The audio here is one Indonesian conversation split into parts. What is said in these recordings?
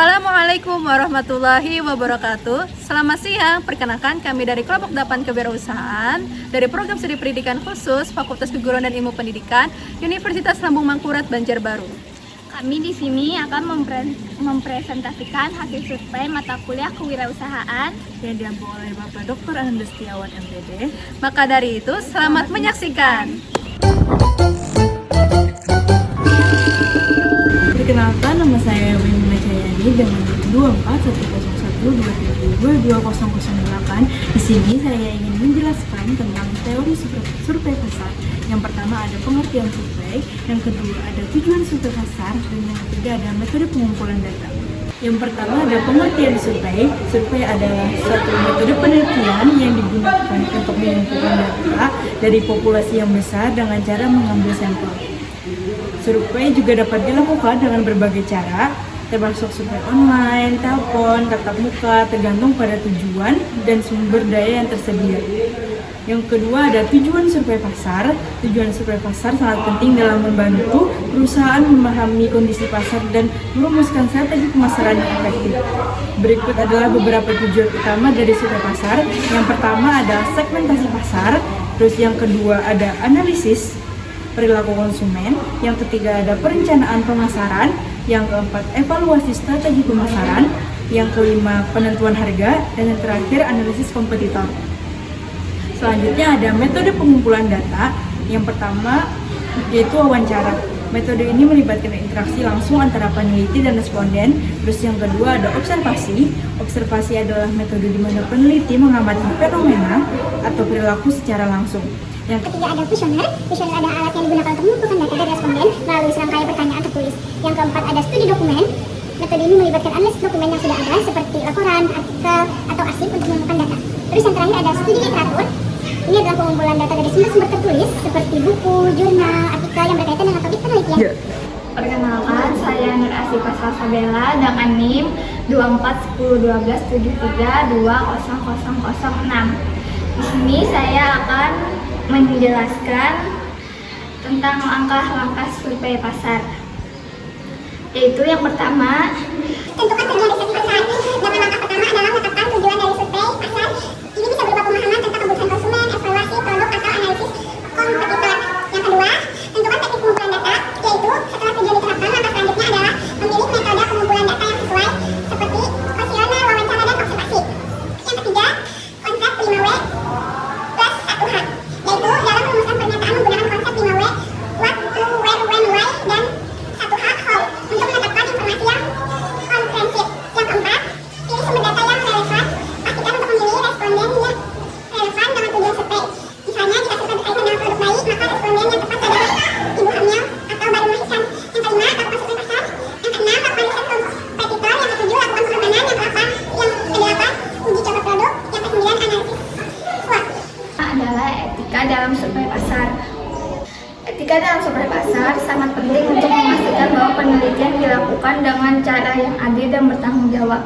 Assalamualaikum warahmatullahi wabarakatuh. Selamat siang, perkenalkan kami dari kelompok 8 kewirausahaan dari program studi pendidikan khusus Fakultas Keguruan dan Ilmu Pendidikan Universitas Lambung Mangkurat Banjarbaru. Kami di sini akan mempresentasikan hasil survei mata kuliah kewirausahaan yang diampu oleh Bapak Dr. Ananda Setiawan MPD. Maka dari itu, selamat menyaksikan. Perkenalkan, nama saya Wimna Jayani dengan 24.10127222008. Di sini saya ingin menjelaskan tentang teori survei pasar. Yang pertama ada pengertian survei, yang kedua ada tujuan survei pasar, dan yang ketiga ada metode pengumpulan data. Yang pertama ada pengertian survei. Survei adalah suatu metode penelitian yang digunakan untuk mengumpulkan data dari populasi yang besar dengan cara mengambil sampel. Survei juga dapat dilakukan dengan berbagai cara, termasuk survei online, telepon, tatap muka, tergantung pada tujuan dan sumber daya yang tersedia. Yang kedua ada tujuan survei pasar. Tujuan survei pasar sangat penting dalam membantu perusahaan memahami kondisi pasar dan merumuskan strategi pemasaran yang efektif. Berikut adalah beberapa tujuan utama dari survei pasar. Yang pertama ada segmentasi pasar, terus yang kedua ada analisis perilaku konsumen, yang ketiga ada perencanaan pemasaran, yang keempat evaluasi strategi pemasaran, yang kelima penentuan harga, dan yang terakhir analisis kompetitor. Selanjutnya ada metode pengumpulan data. Yang pertama yaitu wawancara. Metode ini melibatkan interaksi langsung antara peneliti dan responden. Terus yang kedua ada observasi. Observasi adalah metode di mana peneliti mengamati fenomena atau perilaku secara langsung. Yang ketiga ada kuesioner. Kuesioner adalah alat yang digunakan untuk mengumpulkan data dari responden melalui serangkaian pertanyaan tertulis. Yang keempat ada studi dokumen. Metode ini melibatkan analisis dokumen yang sudah ada seperti laporan, artikel, atau arsip untuk mengumpulkan data. Terus yang terakhir ada studi literatur. Ini adalah pengumpulan data dari sumber-sumber tertulis seperti buku, jurnal, artikel yang berkaitan dengan topik penelitian. Perkenalkan, saya Nur Asifah Salsabella dengan NIM 24101273200006. Di sini saya akan menjelaskan tentang langkah-langkah survei pasar. Yaitu yang pertama, tentukan tujuan riset pasar. Dengan langkah pertama adalah menetapkan tujuan dari survei pasar. Ini bisa berupa pemahaman tentang kebutuhan konsumen, evaluasi produk atau analisis kompetitor. Yang kedua, tentukan teknik pengumpulan data, yaitu setelah tujuan diterapkan, langkah selanjutnya adalah memilih metode pengumpulan data yang sesuai seperti kuesioner, wawancara, dan observasi. Yang ketiga, konsep 5W plus 1H, yaitu dalam merumuskan pernyataan menggunakan konsep 5W, what, who, where, when, why, dan 1H, how, untuk menetapkan informasi yang komprehensif. Yang keempat, pilih sumber data yang relevan. Pastikan untuk memilih responden yang relevan dengan tujuan survei. Misalnya, jika survei berkaitan dengan produk bayi, maka responden yang tepat adalah ibu hamil atau baru melahirkan. Yang kelima, lakukan survei pasar. Yang keenam, lakukan riset kompetitor. Yang ketujuh, lakukan pengembangan. Yang kedelapan, uji coba produk. Yang kesembilan, analisis SWOT. adalah etika dalam survei pasar. Etika dalam survei pasar sangat penting untuk memastikan bahwa penelitian dilakukan dengan cara yang adil dan bertanggung jawab.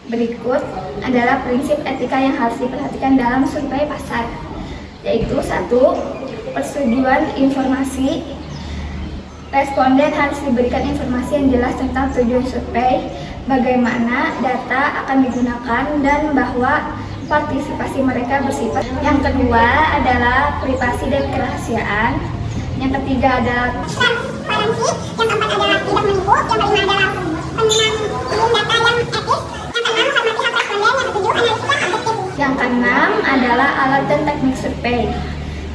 Berikut adalah prinsip etika yang harus diperhatikan dalam survei pasar, yaitu 1. Persetujuan informasi. Responden harus diberikan informasi yang jelas tentang tujuan survei, bagaimana data akan digunakan, dan bahwa partisipasi mereka bersifat. Yang kedua adalah privasi dan kerahasiaan. Yang ketiga adalah transparansi. Yang keempat adalah tidak menipu. Yang kelima adalah penyampaian data yang etis. Yang keenam, hormati hak responden. Yang ketujuh, analisis yang objektif. Yang keenam adalah alat dan teknik survei,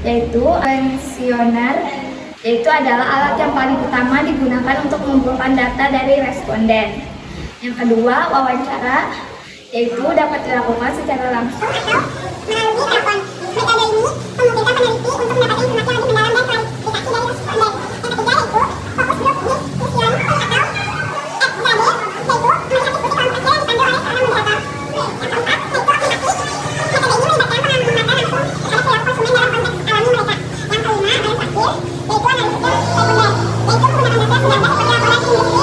yaitu kuesioner, yaitu adalah alat yang paling utama digunakan untuk mengumpulkan data dari responden. Yang kedua, wawancara, yaitu dapat dilakukan secara langsung Atau melalui telepon. Metode ini memungkinkan peneliti untuk mendapatkan informasi yang lebih mendalam dan klarifikasi dari responden. Yang ketiga yaitu fokus group discussion atau FGD, yaitu melihat diskusi kelompok kecil yang dipandu oleh seorang moderator. Yang keempat yaitu aplikasi. Metode ini melibatkan pengamatan langsung terhadap perilaku konsumen dalam konteks alami mereka. Yang kelima dan terakhir yaitu analisis sekunder, yaitu menggunakan data yang sudah ada seperti laporan industri,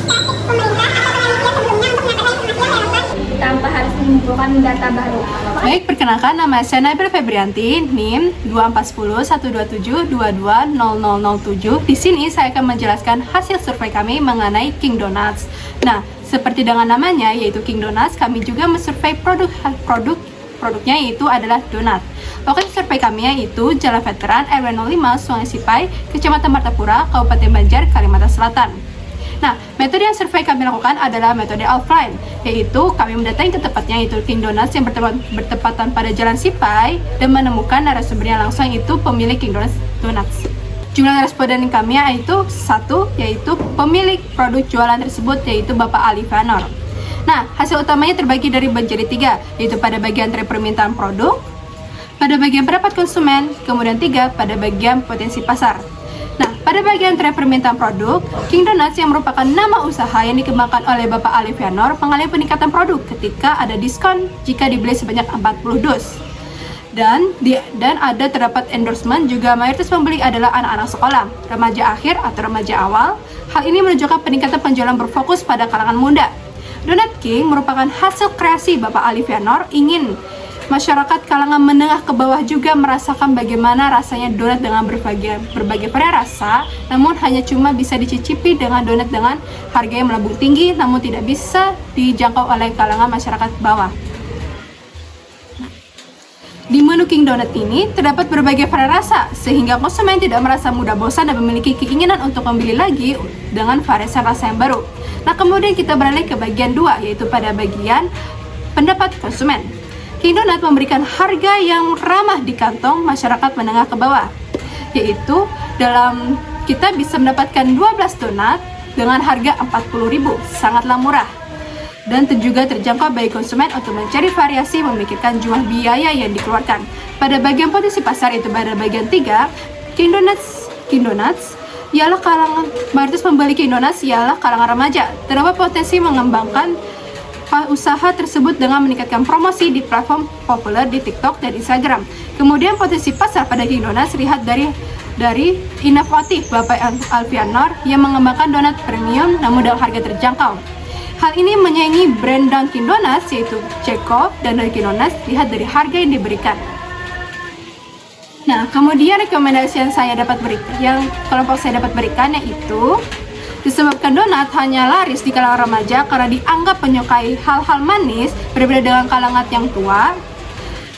statistik pemerintah atau penelitian sebelumnya untuk mendapatkan informasi yang relevan tanpa harus mengumpulkan data baru. Baik, perkenalkan nama saya Nabil Febrianti, NIM 24101722200007. Di sini saya akan menjelaskan hasil survei kami mengenai King Donuts. Nah, Seperti dengan namanya, yaitu King Donuts, kami juga mensurvei produknya, yaitu adalah donat. Lokasi survei kami yaitu Jalan Veteran, RW 05, Sungai Sipai, Kecamatan Martapura, Kabupaten Banjar, Kalimantan Selatan. Nah, metode yang survei kami lakukan adalah metode offline, yaitu kami mendatangi ke tempatnya, yaitu King Donuts yang bertepatan pada Jalan Sipai, dan menemukan narasumbernya langsung, yaitu pemilik King Donuts. Jumlah responden kami yaitu pemilik produk jualan tersebut, yaitu Bapak Ali Vanor. Nah, hasil utamanya terbagi dari menjadi 3, yaitu pada bagian tren permintaan produk, pada bagian pendapat konsumen, kemudian 3 pada bagian potensi pasar. Nah, pada bagian tren permintaan produk, King Donuts yang merupakan nama usaha yang dikembangkan oleh Bapak Ali Vanor mengalami peningkatan produk ketika ada diskon jika dibeli sebanyak 40 dus. Dan ada terdapat endorsement juga mayoritas pembeli adalah anak-anak sekolah, remaja akhir atau remaja awal. Hal ini menunjukkan peningkatan penjualan berfokus pada kalangan muda. Donut King merupakan hasil kreasi Bapak Ali Vanor, ingin masyarakat kalangan menengah ke bawah juga merasakan bagaimana rasanya donat dengan berbagai varian rasa, namun hanya cuma bisa dicicipi dengan donat dengan harga yang melambung tinggi, namun tidak bisa dijangkau oleh kalangan masyarakat bawah. Di menu King Donut ini terdapat berbagai varian rasa, sehingga konsumen tidak merasa mudah bosan dan memiliki keinginan untuk membeli lagi dengan variasi rasa yang baru. Nah, kemudian kita beralih ke bagian 2, yaitu pada bagian pendapat konsumen. King Donut memberikan harga yang ramah di kantong masyarakat menengah ke bawah, yaitu kita bisa mendapatkan 12 donat dengan harga 40.000, sangatlah murah. Dan juga terjangkau bagi konsumen untuk mencari variasi memikirkan jumlah biaya yang dikeluarkan. Pada bagian potensi pasar, itu pada bagian 3, King Donuts ialah mayoritas pembeli King Donuts ialah kalangan remaja. Terdapat potensi mengembangkan usaha tersebut dengan meningkatkan promosi di platform populer di TikTok dan Instagram. Kemudian potensi pasar pada King Donuts terlihat dari inovatif Bapak Alfianor yang mengembangkan donat premium namun dengan harga terjangkau. Hal ini menyaingi brand Dunkin Donuts yaitu Jacobs dan Dunkin Donuts lihat dari harga yang diberikan. Nah, kemudian rekomendasi yang kelompok saya dapat berikan yaitu disebabkan donat hanya laris di kalangan remaja karena dianggap menyukai hal-hal manis berbeda dengan kalangan yang tua.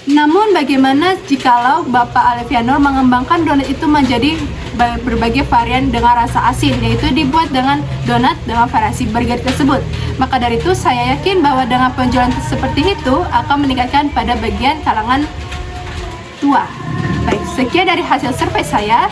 Namun bagaimana jikalau Bapak Alfianor mengembangkan donat itu menjadi berbagai varian dengan rasa asin, yaitu dibuat dengan donat dengan variasi burger tersebut. Maka dari itu saya yakin bahwa dengan penjualan seperti itu akan meningkatkan pada bagian kalangan tua. Baik, sekian dari hasil survei saya.